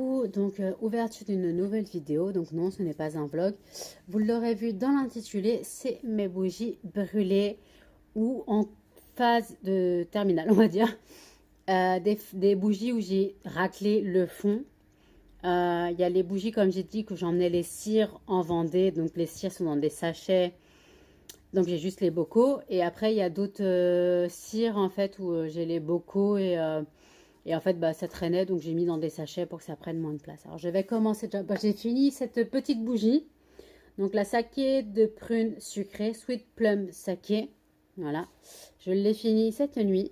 coucou, donc ouverture d'une nouvelle vidéo, donc non ce n'est pas un vlog, vous l'aurez vu dans l'intitulé, c'est mes bougies brûlées ou en phase de terminale on va dire, des bougies où j'ai raclé le fond. Il y a les bougies comme j'ai dit que j'emmenais les cires en Vendée, donc les cires sont dans des sachets, donc j'ai juste les bocaux et après il y a d'autres cires en fait où j'ai les bocaux et en fait, bah, ça traînait, donc j'ai mis dans des sachets pour que ça prenne moins de place. Alors, je vais commencer déjà. Bah, j'ai fini cette petite bougie. Donc, la saké de prune sucrée, Sweet Plum Saké. Voilà. Je l'ai fini cette nuit.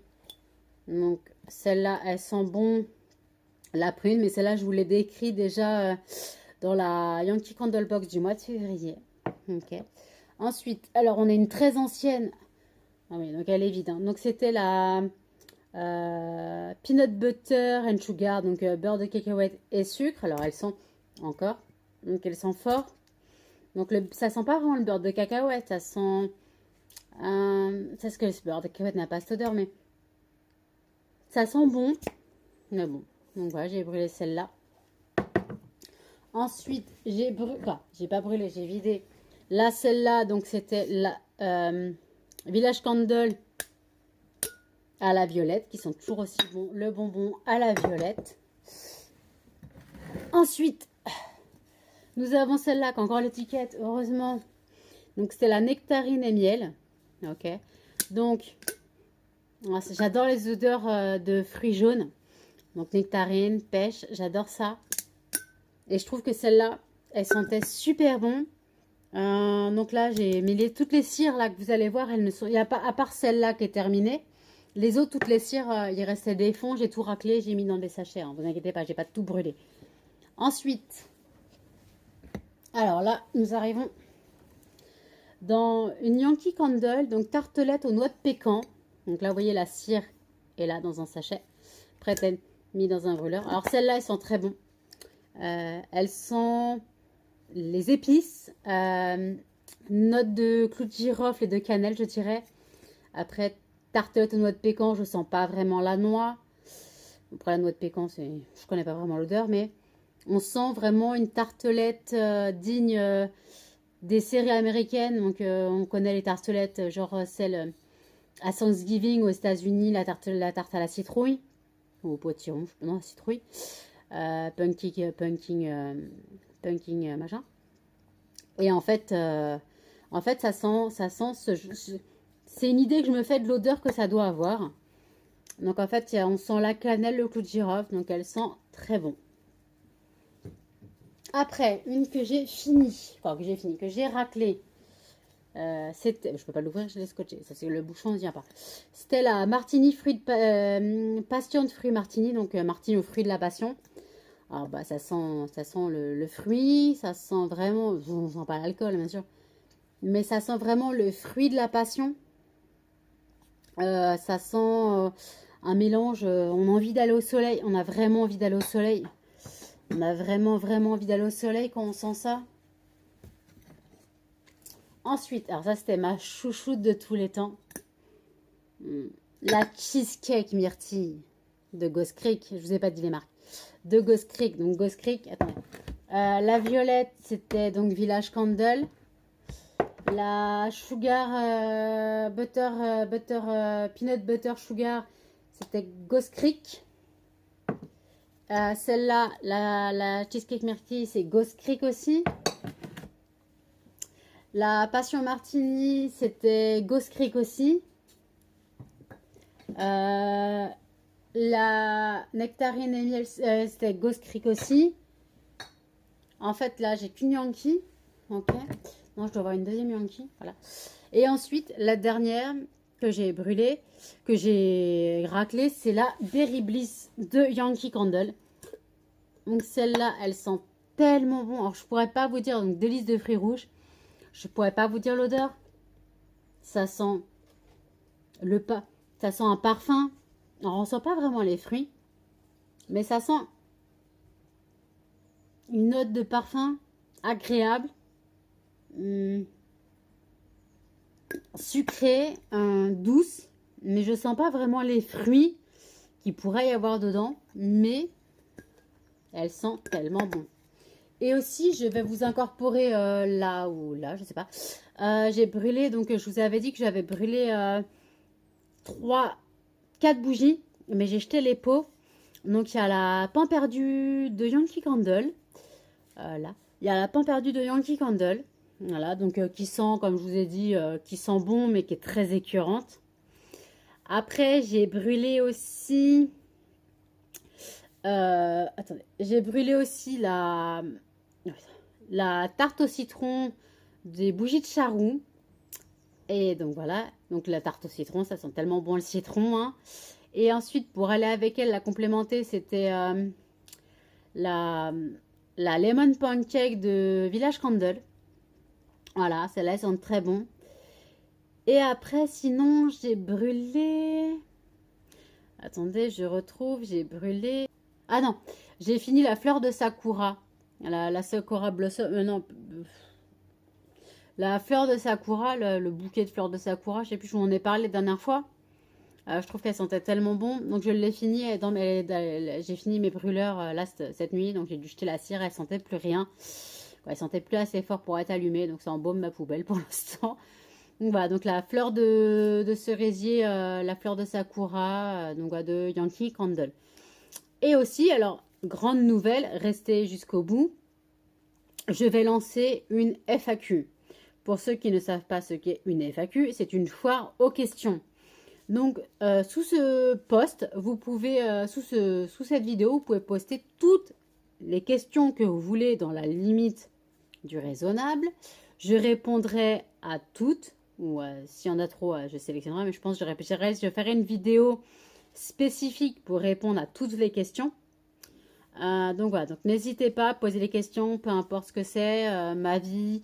Donc, celle-là, elle sent bon la prune. Mais celle-là, je vous l'ai décrit déjà dans la Yankee Candle Box du mois de février. Ok. Ensuite, alors, on a une très ancienne. Ah oui, donc elle est vide. Hein. Donc, c'était la... peanut butter and sugar, donc beurre de cacahuète et sucre. Alors elles sont encore, donc elles sont fort. Donc ça sent pas vraiment le beurre de cacahuète, ça sent c'est ce que le beurre de cacahuète n'a pas cette odeur, mais ça sent bon. Mais bon, donc voilà, j'ai brûlé celle-là. Ensuite j'ai brûlé, enfin, j'ai pas brûlé, j'ai vidé. Là celle-là, donc c'était la Village Candle à la violette, qui sont toujours aussi bons. Le bonbon à la violette. Ensuite, nous avons celle-là qui a encore l'étiquette, heureusement. Donc, c'est la nectarine et miel. Ok. Donc, j'adore les odeurs de fruits jaunes. Donc, nectarine, pêche, j'adore ça. Et je trouve que celle-là, elle sentait super bon. Donc là, j'ai mis toutes les cires là que vous allez voir, elles ne sont, il y a pas, à part celle-là qui est terminée. Les autres, toutes les cires, il restait des fonds, j'ai tout raclé, j'ai mis dans des sachets. Hein, vous inquiétez pas, j'ai pas tout brûlé. Ensuite, alors là, nous arrivons dans une Yankee Candle, donc tartelette aux noix de pécan. Donc là, vous voyez, la cire est là dans un sachet, prête à être mise dans un brûleur. Alors celles-là, elles sont très bonnes. Elles sont les épices, notes de clou de girofle et de cannelle, je dirais. Après, tartelette aux noix de pécan, je sens pas vraiment la noix. Après, la noix de pécan, je connais pas vraiment l'odeur, mais on sent vraiment une tartelette digne des séries américaines. Donc, on connaît les tartelettes, genre celle à Thanksgiving aux États-Unis, la tarte à la citrouille, ou au potiron, non, la citrouille, pumpkin machin. Et en fait, ça sent c'est une idée que je me fais de l'odeur que ça doit avoir. Donc, en fait, on sent la cannelle, le clou de girofle, donc elle sent très bon. Après, une que j'ai fini, que j'ai raclé. C'était, je peux pas l'ouvrir, je l'ai scotché. Ça, c'est le bouchon ne vient pas. C'était la martini passion de fruits martini, donc martini aux fruits de la passion. Alors bah ça sent le fruit, ça sent vraiment, on sent pas l'alcool bien sûr, mais ça sent vraiment le fruit de la passion. Ça sent un mélange. On a envie d'aller au soleil, on a vraiment envie d'aller au soleil. On a vraiment envie d'aller au soleil quand on sent ça. Ensuite, alors ça c'était ma chouchoute de tous les temps. La cheesecake myrtille de Ghost Creek. Je vous ai pas dit les marques. De Ghost Creek. Donc Ghost Creek, attendez. La violette, c'était donc Village Candle. La sugar peanut butter sugar, c'était Ghost Creek. Celle-là, la cheesecake myrtille, c'est Ghost Creek aussi. La passion martini, c'était Ghost Creek aussi. La nectarine et miel, c'était Ghost Creek aussi. En fait, là, j'ai qu'une Yankee. Ok. Non, je dois avoir une deuxième Yankee. Voilà. Et ensuite, la dernière que j'ai brûlée, que j'ai raclée, c'est la Berry Bliss de Yankee Candle. Donc, celle-là, elle sent tellement bon. Alors, je pourrais pas vous dire, donc, délice de fruits rouges. Je pourrais pas vous dire l'odeur. Ça sent ça sent un parfum. Alors, on sent pas vraiment les fruits, mais ça sent une note de parfum agréable, sucrée, douce, mais je sens pas vraiment les fruits qu'il pourrait y avoir dedans, mais Elles sentent tellement bon. Et aussi, je vais vous incorporer là ou là, je sais pas. J'ai brûlé, donc je vous avais dit que j'avais brûlé 4 bougies, mais j'ai jeté les pots. Donc il y a la pan perdue de Yankee Candle. Là, il y a la pan perdue de Yankee Candle. Voilà, donc qui sent, comme je vous ai dit, qui sent bon, mais qui est très écœurante. Après, j'ai brûlé aussi... attendez, j'ai brûlé aussi la tarte au citron des bougies de charroux. Et donc voilà, donc la tarte au citron, ça sent tellement bon le citron, hein. Et ensuite, pour aller avec elle, la complémenter, c'était la, la lemon pancake de Village Candle. Voilà, celle-là, elle sent très bon. Et après, sinon, j'ai brûlé... Attendez, je retrouve, j'ai brûlé... Ah non, j'ai fini la fleur de Sakura. La Sakura Blossom... non, la fleur de Sakura, le bouquet de fleurs de Sakura, je sais plus, je vous en ai parlé la dernière fois. Je trouve qu'elle sentait tellement bon. Donc je l'ai fini, j'ai fini mes brûleurs là cette nuit. Donc j'ai dû jeter la cire, elle sentait plus rien. Elle sentait plus assez fort pour être allumée. Donc ça embaume ma poubelle pour l'instant. Donc voilà, donc la fleur de cerisier, la fleur de Sakura, donc voilà, de Yankee Candle. Et aussi, alors, grande nouvelle, restez jusqu'au bout. Je vais lancer une FAQ. Pour ceux qui ne savent pas ce qu'est une FAQ, c'est une foire aux questions. Donc, sous ce post, vous pouvez, sous cette vidéo, vous pouvez poster toutes les questions que vous voulez dans la limite du raisonnable. Je répondrai à toutes, ou s'il y en a trop, je sélectionnerai, mais je pense que je ferai une vidéo spécifique pour répondre à toutes les questions. Donc voilà, donc n'hésitez pas à poser les questions, peu importe ce que c'est, ma vie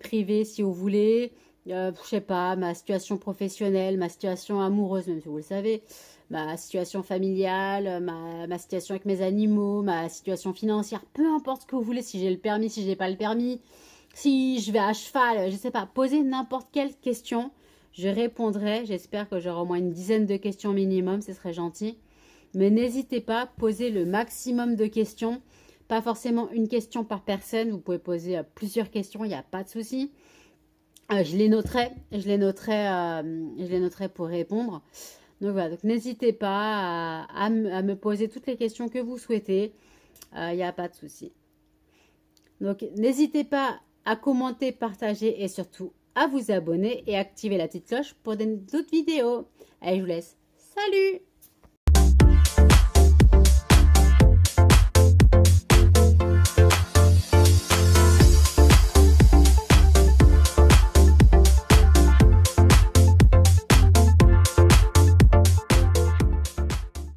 privée si vous voulez, je sais pas, ma situation professionnelle, ma situation amoureuse, même si vous le savez, ma situation familiale, ma situation avec mes animaux, ma situation financière, peu importe ce que vous voulez, si j'ai le permis, si j'ai pas le permis, si je vais à cheval, je sais pas, posez n'importe quelle question, je répondrai, j'espère que j'aurai au moins une dizaine de questions minimum, ce serait gentil. Mais n'hésitez pas, posez le maximum de questions. Pas forcément une question par personne. Vous pouvez poser plusieurs questions, il n'y a pas de souci. Je les noterai. Je les noterai pour répondre. Donc voilà, donc n'hésitez pas à me poser toutes les questions que vous souhaitez. Il n'y a pas de souci. Donc n'hésitez pas à commenter, partager et surtout à vous abonner et activer la petite cloche pour d'autres vidéos. Allez, je vous laisse. Salut!